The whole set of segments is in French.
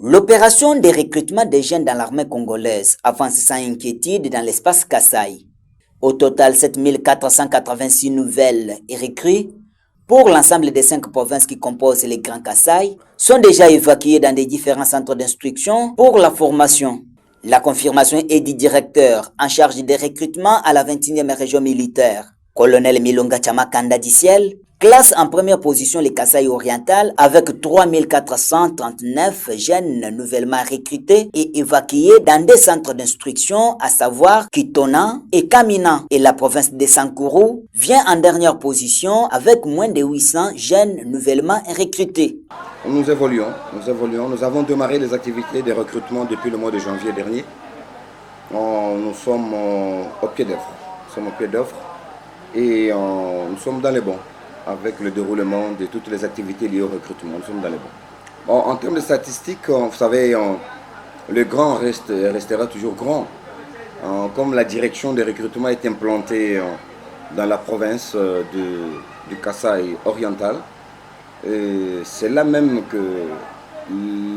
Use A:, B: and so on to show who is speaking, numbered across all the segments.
A: L'opération de recrutement des jeunes dans l'armée congolaise avance sans inquiétude dans l'espace Kasaï. Au total, 7486 nouvelles recrues pour l'ensemble des 5 provinces qui composent les Grands Kasaï sont déjà évacuées dans des différents centres d'instruction pour la formation. La confirmation est du directeur en charge des recrutements à la 21e région militaire, colonel Milonga Chamakanda Diciel, classe en première position les Kasaï oriental avec 3439 jeunes nouvellement recrutés et évacués dans des centres d'instruction, à savoir Kitona et Kamina. Et la province de Sankuru vient en dernière position avec moins de 800 jeunes nouvellement recrutés.
B: Nous évoluons. Nous avons démarré les activités de recrutement depuis le mois de janvier dernier. Nous sommes au pied d'œuvre. Et nous sommes dans les bons avec le déroulement de toutes les activités liées au recrutement. Nous sommes dans les bons. Bon, en termes de statistiques, vous savez, le grand restera toujours grand. Comme la direction des recrutements est implantée dans la province du Kasaï oriental, c'est là même que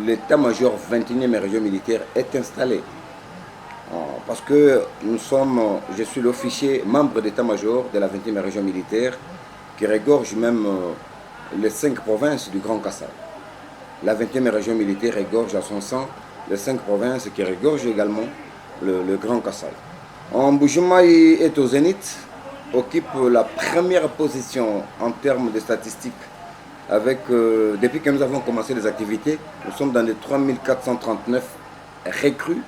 B: l'état-major 21e région militaire est installé. Parce que je suis l'officier membre d'état-major de la 20e région militaire qui regorge même les 5 provinces du Grand Kasaï. La 20e région militaire regorge à son sein les 5 provinces qui regorgent également le Grand Kasaï. Mbujimayi est au zénith, occupe la première position en termes de statistiques. Depuis que nous avons commencé les activités, nous sommes dans les 3439 recrues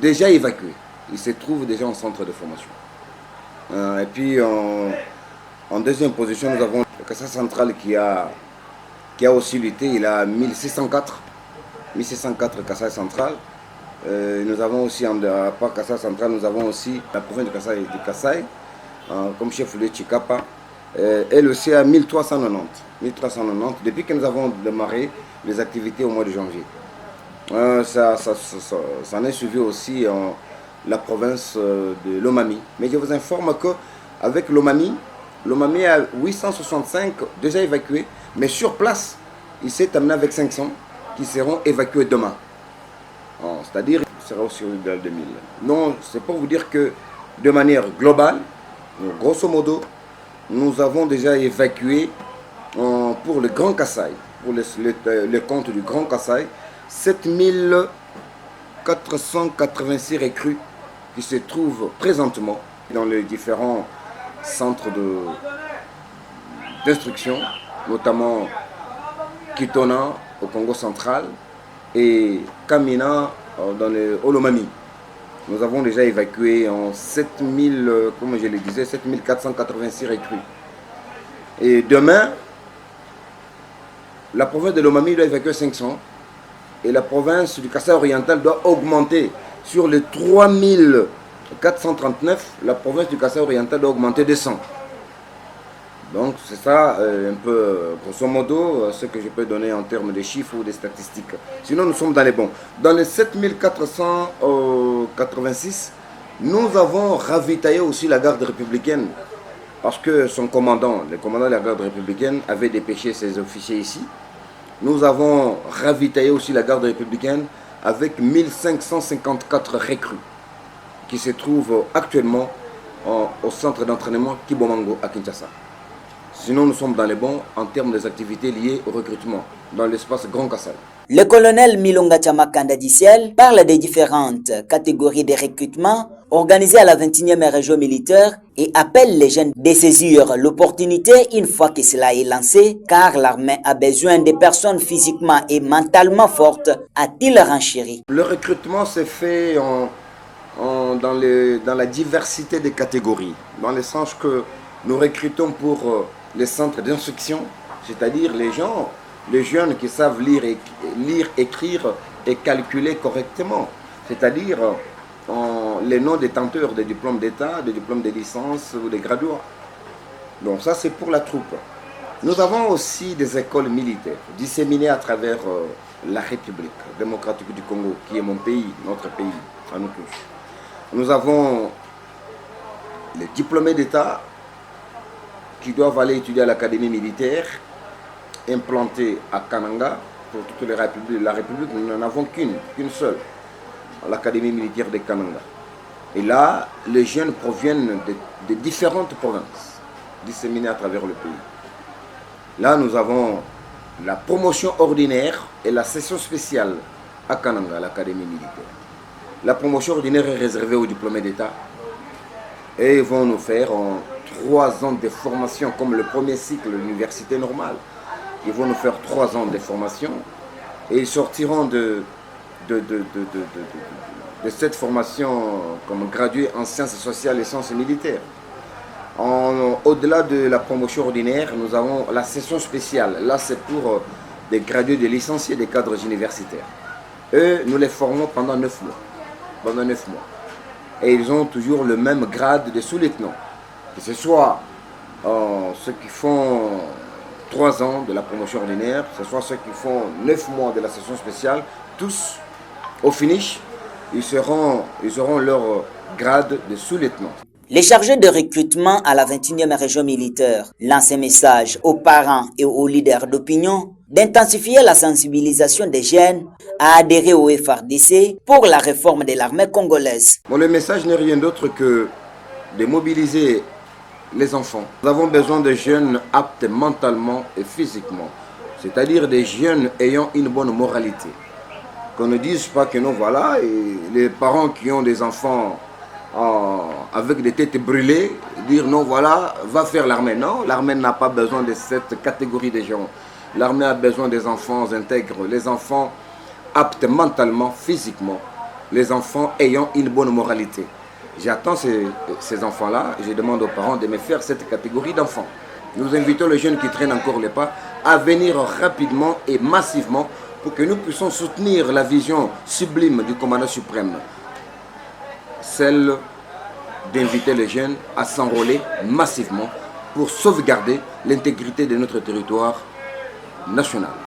B: déjà évacués. Ils se trouvent déjà en centre de formation. Et puis en deuxième position, nous avons le Kasaï central qui a aussi lutté. Il a 1604 Kasaï central. Nous avons aussi, à part Kasaï central, nous avons aussi la province du Kasaï, comme chef de Chikapa. Elle aussi a 1390. Depuis que nous avons démarré les activités au mois de janvier. Ça en est suivi aussi la province de l'Omami. Mais je vous informe qu'avec l'Omami a 865 déjà évacués, mais sur place, il s'est amené avec 500 qui seront évacués demain. C'est-à-dire, il sera aussi au-delà de 2000. Non, c'est pour vous dire que de manière globale, grosso modo, nous avons déjà évacué pour le Grand Kasaï, pour le compte du Grand Kasaï, 7486 recrues qui se trouvent présentement dans les différents centres d'instruction, notamment Kitona au Congo central et Kamina dans le Olomami. Nous avons déjà évacué en 7486 recrues. Et demain, la province de l'Omami doit évacuer 500 et la province du Kasaï oriental doit augmenter. Sur les 3439, la province du Kasaï oriental doit augmenter de 100. Donc c'est ça un peu, grosso modo, ce que je peux donner en termes de chiffres ou de statistiques. Sinon nous sommes dans les bons. Dans les 7486, nous avons ravitaillé aussi la garde républicaine. Parce que le commandant de la garde républicaine avait dépêché ses officiers ici. Nous avons ravitaillé aussi la garde républicaine avec 1554 recrues qui se trouvent actuellement au centre d'entraînement Kibomango à Kinshasa. Sinon, nous sommes dans les bons en termes des activités liées au recrutement dans l'espace Grand Kasaï.
A: Le colonel Milonga Chamakanda Diciel parle des différentes catégories de recrutement organisées à la 21e région militaire et appelle les jeunes de saisir l'opportunité une fois que cela est lancé, car l'armée a besoin de personnes physiquement et mentalement fortes, a-t-il renchéri.
B: Le recrutement s'est fait dans la diversité des catégories, dans le sens que nous recrutons pour les centres d'instruction, c'est-à-dire les jeunes qui savent lire, écrire et calculer correctement, c'est-à-dire les noms détenteurs des diplômes d'État, des diplômes de licence ou des graduats. Donc ça c'est pour la troupe. Nous avons aussi des écoles militaires disséminées à travers la République démocratique du Congo, qui est mon pays, notre pays, à nous tous. Nous avons les diplômés d'État qui doivent aller étudier à l'académie militaire implantée à Kananga, pour toute la République, nous n'en avons qu'une seule, l'Académie militaire de Kananga. Et là, les jeunes proviennent de différentes provinces, disséminées à travers le pays. Là, nous avons la promotion ordinaire et la session spéciale à Kananga, l'Académie militaire. La promotion ordinaire est réservée aux diplômés d'État et ils vont nous faire en 3 ans de formation, comme le premier cycle de l'université normale. Ils vont nous faire 3 ans de formation et ils sortiront de cette formation comme gradués en sciences sociales et sciences militaires. Au-delà de la promotion ordinaire, nous avons la session spéciale. Là, c'est pour des gradués, des licenciés, des cadres universitaires. Eux, nous les formons pendant 9 mois. Et ils ont toujours le même grade de sous-lieutenant. Que ce soit ceux qui font 3 ans de la promotion ordinaire, que ce soit ceux qui font 9 mois de la session spéciale, tous, au finish, ils auront leur grade de sous-lieutenant.
A: Les chargés de recrutement à la 21e région militaire lancent un message aux parents et aux leaders d'opinion d'intensifier la sensibilisation des jeunes à adhérer au FARDC pour la réforme de l'armée congolaise.
B: Bon, le message n'est rien d'autre que de mobiliser les enfants. Nous avons besoin de jeunes aptes mentalement et physiquement, c'est-à-dire des jeunes ayant une bonne moralité. Qu'on ne dise pas que non, voilà, et les parents qui ont des enfants avec des têtes brûlées, dire non, voilà, va faire l'armée. Non, l'armée n'a pas besoin de cette catégorie de gens. L'armée a besoin des enfants intègres, les enfants aptes mentalement, physiquement, les enfants ayant une bonne moralité. J'attends ces enfants-là, je demande aux parents de me faire cette catégorie d'enfants. Nous invitons les jeunes qui traînent encore les pas à venir rapidement et massivement pour que nous puissions soutenir la vision sublime du commandant suprême, celle d'inviter les jeunes à s'enrôler massivement pour sauvegarder l'intégrité de notre territoire national.